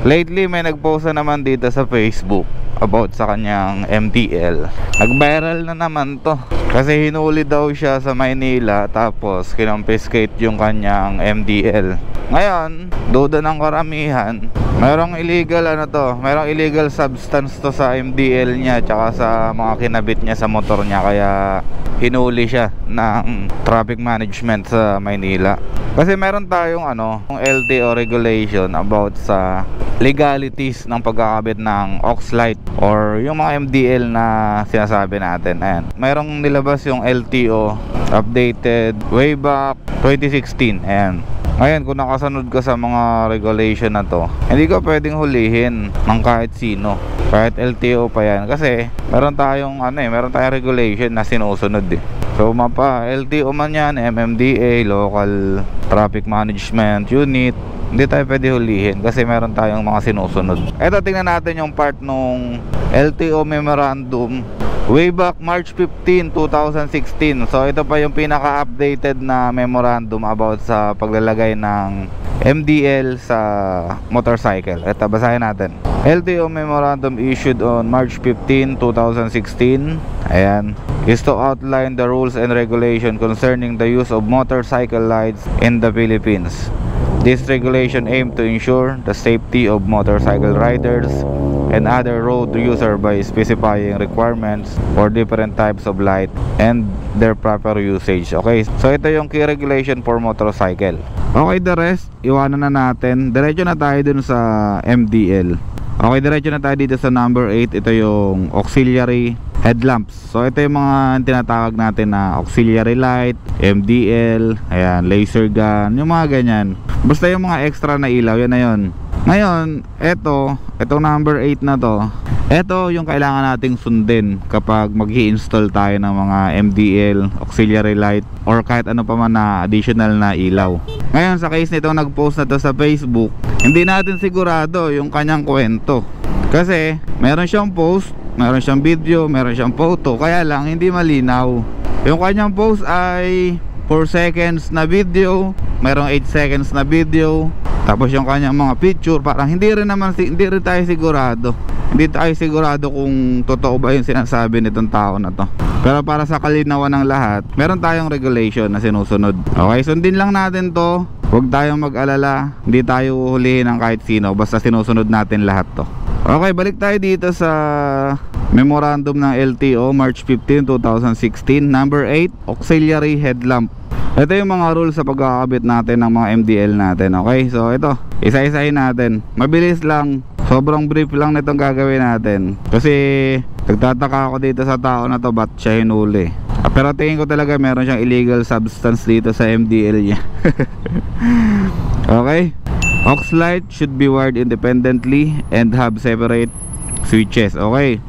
Lately may nagpost na naman dito sa Facebook about sa kanyang MTL. Nag-viral na naman to kasi hinuli daw siya sa Maynila tapos kinonfiscate yung kanyang MDL. Ngayon, duda ng karamihan, mayroong illegal mayroong illegal substance to sa MDL niya tsaka sa mga kinabit niya sa motor niya, kaya hinuli siya ng traffic management sa Maynila. Kasi meron tayong LTO regulation about sa legalities ng pagkakabit ng aux light or yung mga MDL na sinasabi natin. Ayan, mayroong nilabas yung LTO updated way back 2016. Ayan. Ngayon, kung nakasunod ka sa mga regulation na to, hindi ka pwedeng hulihin ng kahit sino, kahit LTO pa yan, kasi meron tayong meron tayong regulation na sinusunod eh. So mapa LTO man yan, MMDA, Local Traffic Management Unit, hindi tayo pwede hulihin kasi meron tayong mga sinusunod. Eto, tingnan natin yung part nung LTO memorandum way back March 15, 2016. So ito pa yung pinaka-updated na memorandum about sa paglalagay ng MDL sa motorcycle. Ito, basahin natin. LTO memorandum issued on March 15, 2016. Ayan, is to outline the rules and regulation concerning the use of motorcycle lights in the Philippines. This regulation aimed to ensure the safety of motorcycle riders and other road user by specifying requirements for different types of light and their proper usage. Okay, so ito yung key regulation for motorcycle. Okay, the rest iwanan na natin. Diretso na tayo dun sa MDL. Okay, diretso na tayo dito sa number 8. Ito yung auxiliary headlamps. So ito yung mga tinatawag natin na auxiliary light, MDL, ayan, laser gun, yung mga ganyan. Basta yung mga extra na ilaw, yan na yun. Ngayon, etong number 8 na to, ito yung kailangan nating sundin kapag mag-i-install tayo ng mga MDL, auxiliary light, or kahit ano pa man na additional na ilaw. Ngayon, sa case nito nag-post na to sa Facebook, hindi natin sigurado yung kanyang kwento. Kasi meron siyang post, meron siyang video, meron siyang photo, kaya lang hindi malinaw. Yung kanyang post ay 4 seconds na video, merong 8 seconds na video, tapos yung kanyang mga picture, parang hindi rin tayo sigurado. Hindi tayo sigurado kung totoo ba yung sinasabi nitong tao na to. Pero para sa kalinawan ng lahat, meron tayong regulation na sinusunod. Okay, sundin lang natin to. Huwag tayong mag-alala, hindi tayo hulihin ng kahit sino, basta sinusunod natin lahat to. Okay, balik tayo dito sa memorandum ng LTO March 15, 2016. Number 8, auxiliary headlamp. Ito yung mga rules sa pagkakabit natin ng mga MDL natin. Okay, so ito, isa-isahin natin. Mabilis lang, sobrang brief lang nitong gagawin natin. Kasi nagtataka ako dito sa tao na to, ba't siya hinuli. Pero tingin ko talaga meron siyang illegal substance dito sa MDL niya. Okay, aux light should be wired independently and have separate switches. Okay,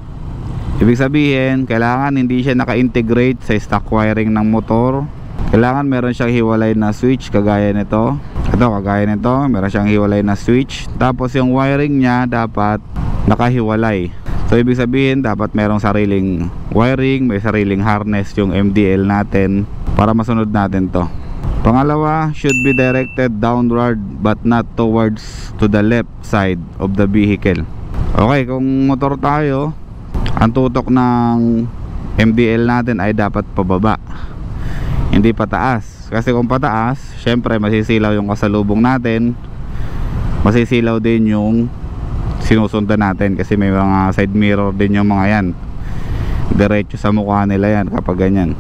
ibig sabihin kailangan hindi siya naka-integrate sa stock wiring ng motor. Kailangan meron siyang hiwalay na switch kagaya nito. Kagaya nito, meron siyang hiwalay na switch. Tapos yung wiring niya dapat nakahiwalay. So ibig sabihin dapat merong sariling wiring, may sariling harness yung MDL natin para masunod natin to. Pangalawa, should be directed downward but not towards to the left side of the vehicle. Okay, kung motor tayo, ang tutok ng MDL natin ay dapat pababa, hindi pataas. Kasi kung pataas, syempre masisilaw yung kasalubong natin, masisilaw din yung sinusundan natin kasi may mga side mirror din yung mga yan, diretso sa mukha nila yan kapag ganyan.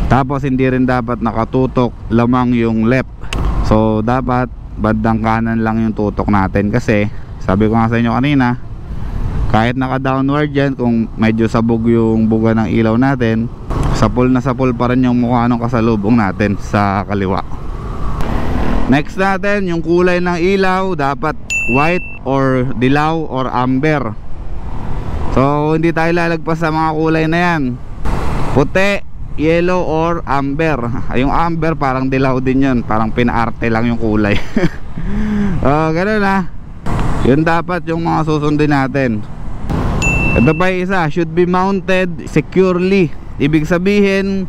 Tapos hindi rin dapat nakatutok lamang yung left. So dapat bandang kanan lang yung tutok natin, kasi sabi ko nga sa inyo kanina, kahit naka downward yan, kung medyo sabog yung buga ng ilaw natin, sapul na sapul pa rin yung mukha ng kasalubong natin sa kaliwa. Next natin, yung kulay ng ilaw dapat white or dilaw or amber. So hindi tayo lalagpas sa mga kulay na yan, puti, yellow or amber. Yung amber parang dilaw din yun, parang pinaarte lang yung kulay. Ganun na. Yun dapat yung mga susundin natin. Ito pa isa, should be mounted securely. Ibig sabihin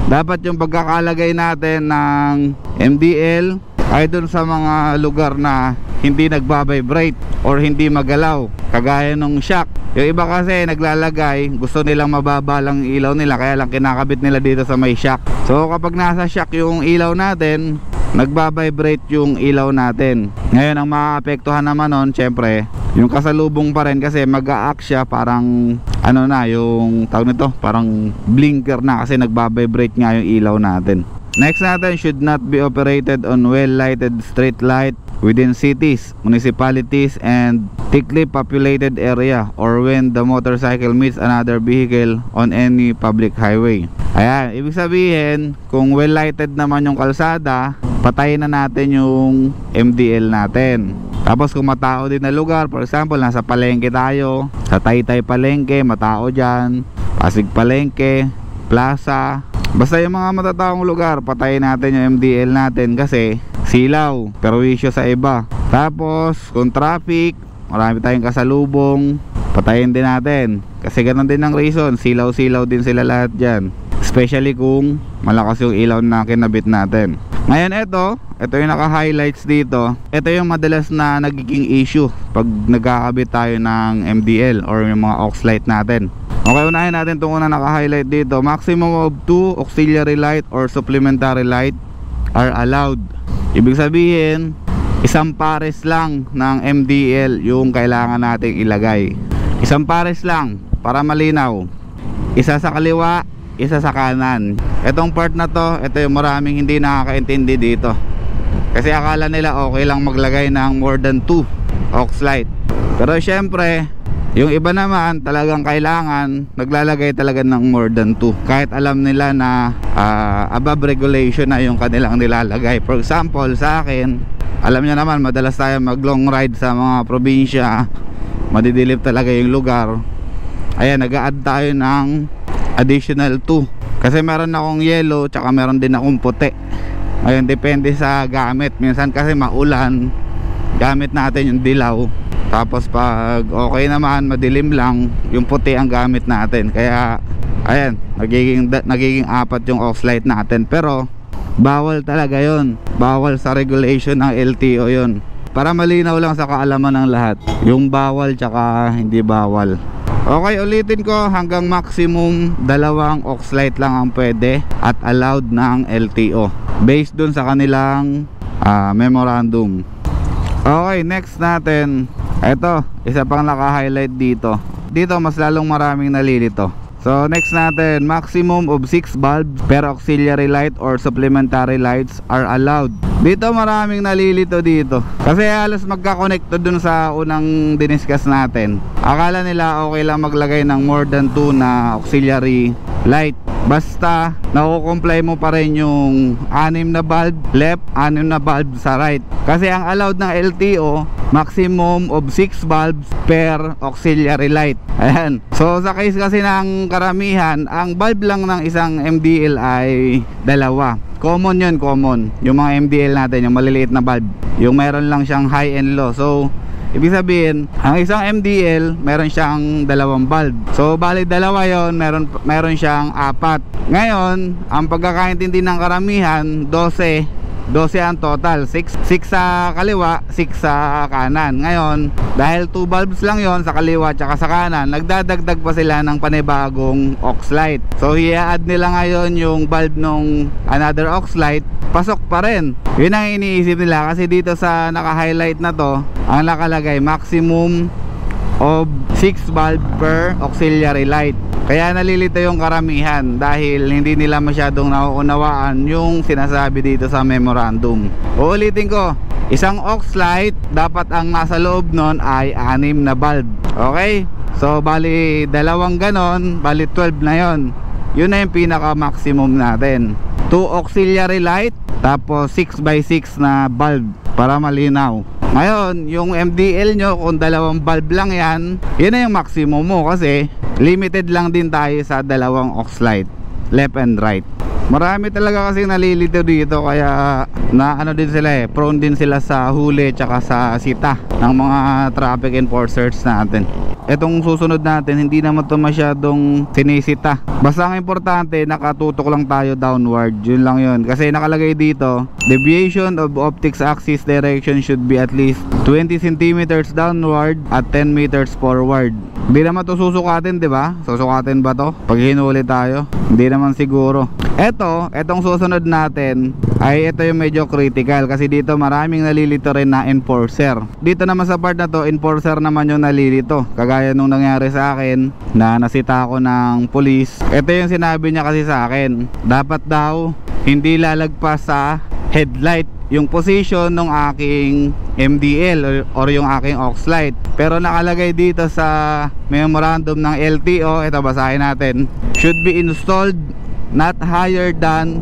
dapat yung pagkakalagay natin ng MDL ay dun sa mga lugar na hindi nagbabibrate or hindi magalaw kagaya nung shock. Yung iba kasi naglalagay, gusto nilang mababa lang ilaw nila, kaya lang kinakabit nila dito sa may shock. So kapag nasa shock yung ilaw natin, nagbabibrate yung ilaw natin. Ngayon ang maapektuhan naman nun, syempre yung kasalubong pa rin, kasi mag-a-act siya parang ano na, yung tawag nito, parang blinker na, kasi nagbabibrate nga yung ilaw natin. Next natin, should not be operated on well-lighted street light within cities, municipalities, and thickly populated area, or when the motorcycle meets another vehicle on any public highway. Ayan, ibig sabihin, kung well-lighted naman yung kalsada, patayin na natin yung MDL natin. Tapos kung matao din na lugar, for example, nasa palengke tayo, sa Taytay Palengke, matao dyan, Pasig Palengke, Plaza, basta yung mga matataong lugar, patayin natin yung MDL natin kasi silaw, perwisyo sa iba. Tapos kung traffic, marami tayong kasalubong, patayin din natin kasi ganun din ang reason, silaw-silaw din sila lahat dyan, especially kung malakas yung ilaw na kinabit natin. Ngayon ito yung naka-highlights dito. Ito yung madalas na nagiging issue pag nagkakabit tayo ng MDL or yung mga aux light natin. Okay, unahin natin itong una naka-highlight dito. Maximum of 2 auxiliary light or supplementary light are allowed. Ibig sabihin, isang pares lang ng MDL yung kailangan nating ilagay. Isang pares lang para malinaw. Isa sa kaliwa, isa sa kanan. Itong part na to, ito yung maraming hindi nakakaintindi dito. Kasi akala nila okay lang maglagay ng more than 2 aux light. Pero syempre, yung iba naman talagang kailangan naglalagay talaga ng more than 2, kahit alam nila na above regulation na yung kanilang nilalagay. For example, sa akin, alam niyo naman, madalas tayo mag long ride sa mga probinsya, madidilip talaga yung lugar. Ayan, nag-a-add tayo ng additional 2 kasi meron akong yellow, tsaka meron din akong puti. Ngayon, depende sa gamit. Minsan kasi maulan, gamit natin yung dilaw. Tapos pag okay naman, madilim lang, yung puti ang gamit natin. Kaya ayan, nagiging 4 yung aux light natin. Pero bawal talaga yon, bawal sa regulation ng LTO yon. Para malinaw lang sa kaalaman ng lahat, yung bawal tsaka hindi bawal. Okay, ulitin ko, hanggang maximum 2 aux light lang ang pwede at allowed ng LTO based dun sa kanilang memorandum. Okay, next natin, eto, isa pang naka-highlight dito. Dito mas lalong maraming nalilito. So next natin, maximum of 6 bulbs per auxiliary light or supplementary lights are allowed. Dito maraming nalilito dito kasi halos magka-connect dun sa unang diniscuss natin. Akala nila okay lang maglagay ng more than 2 na auxiliary light, basta nakukomply mo pa rin yung 6 na bulb left, 6 na bulb sa right. Kasi ang allowed ng LTO, maximum of 6 bulbs per auxiliary light. Ayan. So sa case kasi ng karamihan, ang bulb lang ng isang MDL ay 2. Common yun, common. Yung mga MDL natin, yung maliliit na bulb, yung meron lang siyang high and low. So ibig sabihin, ang isang MDL meron siyang 2 bulb. So bali 2 yon, meron siyang 4. Ngayon, ang pagkakaintindi ng karamihan, 12 ang total, 6 sa kaliwa, 6 sa kanan. Ngayon, dahil 2 bulbs lang yon sa kaliwa at sa kanan, nagdadagdag pa sila ng panibagong aux light. So i-add nila ngayon yung bulb nung another aux light, pasok pa rin. Yun ang iniisip nila kasi dito sa naka-highlight na to, ang nakalagay maximum of 6 bulb per auxiliary light. Kaya nalilito yung karamihan dahil hindi nila masyadong nauunawaan yung sinasabi dito sa memorandum. Uulitin ko, isang aux light, dapat ang nasa loob nun ay 6 na bulb. Okay? So bali 2 ganon, bali 12 na yon. Yun na yung pinaka maximum natin. 2 auxiliary light, tapos 6x6 na bulb para malinaw. Ngayon, yung MDL nyo, kung 2 bulb lang yan, yun na yung maximum mo kasi limited lang din tayo sa 2 aux light, left and right. Marami talaga kasi nalilito dito, kaya na ano din sila prone din sila sa huli tsaka sa sita ng mga traffic enforcers natin. Itong susunod natin, hindi naman to masyadong sinisita. Basta ang importante, nakatutok lang tayo downward. Yun lang yun. Kasi nakalagay dito, deviation of optics axis direction should be at least 20 centimeters downward at 10 meters forward. Hindi naman to susukatin, di ba? Susukatin ba to? Pag hinuli tayo? Hindi naman siguro. Etong susunod natin ay ito yung medyo critical kasi dito maraming nalilito rin na enforcer. Dito naman sa part na to, enforcer naman yung nalilito. Kagaya nung nangyari sa akin na nasita ako ng police. Ito yung sinabi niya kasi sa akin. Dapat daw hindi lalagpas sa headlight yung position ng aking MDL or yung aking aux light. Pero nakalagay dito sa memorandum ng LTO, ito basahin natin, should be installed not higher than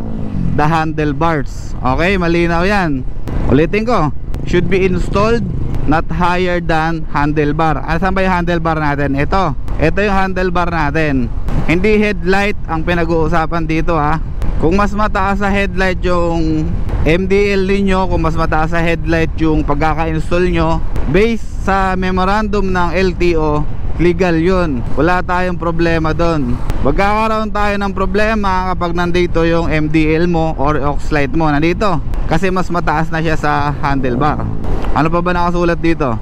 the handlebars. Okay, malinaw yan. Ulitin ko, should be installed not higher than handlebar. Saan ba yung handlebar natin? Ito yung handlebar natin. Hindi headlight ang pinag-uusapan dito ha. Kung mas mataas sa headlight yung MDL ninyo, kung mas mataas sa headlight yung pagkaka-install nyo, based sa memorandum ng LTO, legal yun. Wala tayong problema doon. Magkakaroon tayo ng problema kapag nandito yung MDL mo or aux light mo nandito, kasi mas mataas na siya sa handlebar. Ano pa ba nakasulat dito?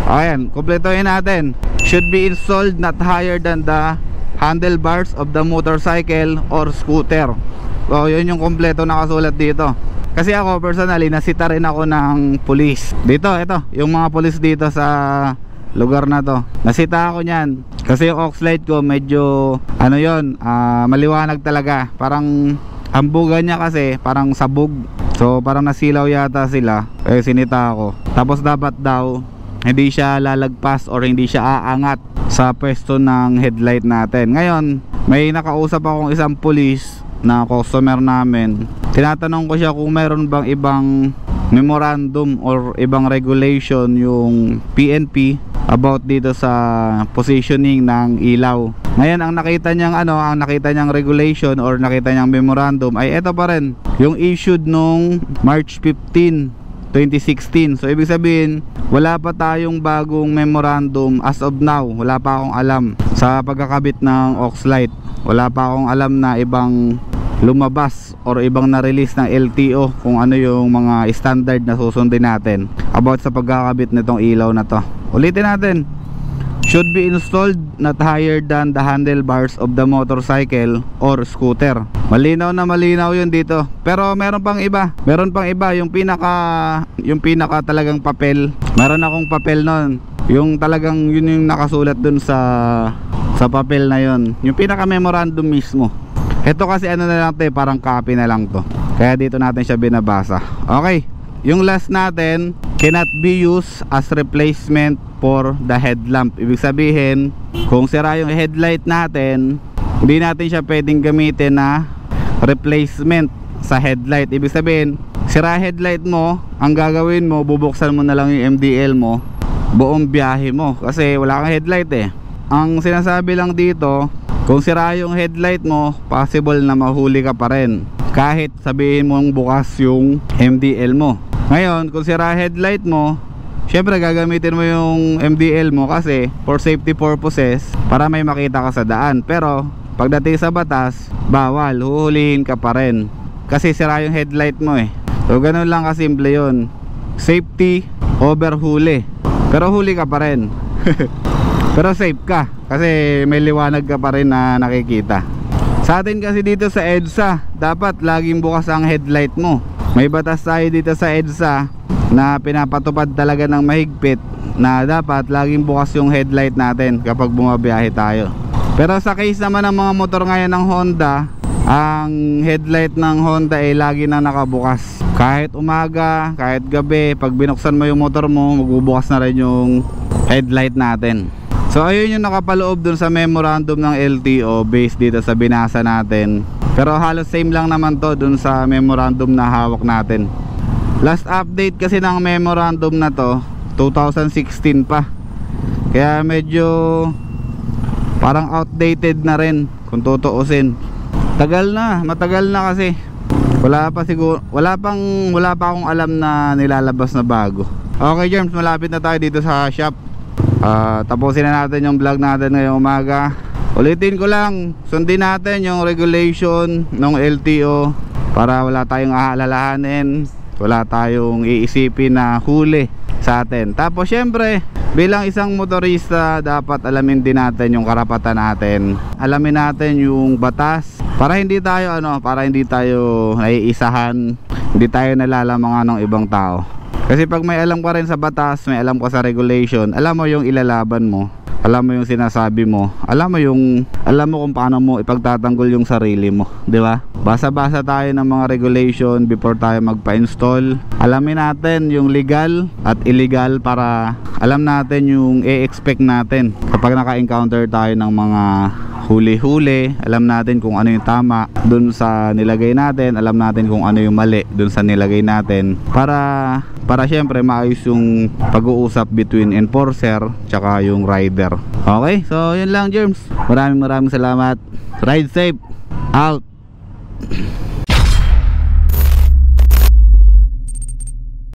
Ayan, kumpletuhin natin. Should be installed not higher than the handlebars of the motorcycle or scooter. So yun yung kompleto nakasulat dito. Kasi ako personally, nasita rin ako ng police. Dito, ito, yung mga police dito sa lugar na to, nasita ako nyan. Kasi yung aux light ko medyo ano yun, maliwanag talaga. Parang hambugan niya kasi parang sabog. So parang nasilaw yata sila, eh sinita ako. Tapos dapat daw hindi siya lalagpas or hindi siya aangat sa pwesto ng headlight natin. Ngayon may nakausap akong isang police na customer namin. Tinatanong ko siya kung meron bang ibang memorandum or ibang regulation yung PNP about dito sa positioning ng ilaw. Ngayon ang nakita niyang regulation or nakita niyang memorandum ay ito pa rin, yung issued nung March 15, 2016. So ibig sabihin, wala pa tayong bagong memorandum as of now. Wala pa akong alam sa pagkakabit ng aux light. Wala pa akong alam na ibang lumabas or ibang na-release ng LTO kung ano yung mga standard na susundin natin about sa pagkakabit nitong ilaw na to. Ulitin natin, should be installed not higher than the handlebars of the motorcycle or scooter. Malinaw na malinaw yun dito. Pero meron pang iba. Meron pang iba, yung pinaka talagang papel. Meron akong papel nun. Yung talagang yun yung nakasulat dun sa papel na yun. Yung pinaka memorandum mismo. Ito kasi ano na lang to, parang copy na lang to. Kaya dito natin siya binabasa. Okay, yung last natin, cannot be used as replacement for the headlamp. Ibig sabihin, kung sira yung headlight natin, hindi natin siya pwedeng gamitin na replacement sa headlight. Ibig sabihin, sira headlight mo, ang gagawin mo, bubuksan mo na lang yung MDL mo buong biyahe mo kasi wala kang headlight eh. Ang sinasabi lang dito, kung sira yung headlight mo, possible na mahuli ka pa rin kahit sabihin mong bukas yung MDL mo. Ngayon, kung sira headlight mo, syempre gagamitin mo yung MDL mo kasi for safety purposes, para may makita ka sa daan. Pero pagdating sa batas, bawal, huhulihin ka pa rin kasi sira yung headlight mo eh. So ganun lang kasimple yun. Safety over huli, pero huli ka pa rin. Pero safe ka kasi may liwanag ka pa rin na nakikita. Sa atin kasi dito sa EDSA, dapat laging bukas ang headlight mo. May batas tayo dito sa EDSA na pinapatupad talaga ng mahigpit na dapat laging bukas yung headlight natin kapag bumabiyahe tayo. Pero sa case naman ng mga motor ngayon ng Honda, ang headlight ng Honda ay lagi na nakabukas. Kahit umaga, kahit gabi, pag binuksan mo yung motor mo, magbubukas na rin yung headlight natin. So ayun yung nakapaloob dun sa memorandum ng LTO based dito sa binasa natin. Pero halos same lang naman to dun sa memorandum na hawak natin. Last update kasi ng memorandum na to 2016 pa. Kaya medyo parang outdated na rin kung tutuusin. Matagal na kasi. Wala pa akong alam na nilalabas na bago. Okay Germs, malapit na tayo dito sa shop. Tapusin na natin yung vlog natin ngayong umaga. Ulitin ko lang, sundin natin yung regulation ng LTO para wala tayong aalalahanin, wala tayong iisipin na huli sa atin. Tapos syempre, bilang isang motorista, dapat alamin din natin yung karapatan natin. Alamin natin yung batas para hindi tayo naiisahan, hindi tayo nalalamangan ng ibang tao. Kasi pag may alam ka rin sa batas, may alam ka sa regulation, alam mo yung ilalaban mo, alam mo yung sinasabi mo, alam mo kung paano mo ipagtatanggol yung sarili mo, di ba? Basa-basa tayo ng mga regulation before tayo magpa-install. Alamin natin yung legal at illegal para alam natin yung i-expect natin kapag naka-encounter tayo ng mga huli-huli. Alam natin kung ano yung tama dun sa nilagay natin, alam natin kung ano yung mali dun sa nilagay natin, para syempre maayos yung pag-uusap between enforcer tsaka yung rider. Okay, so yun lang, Germs. Maraming salamat. Ride safe. Out.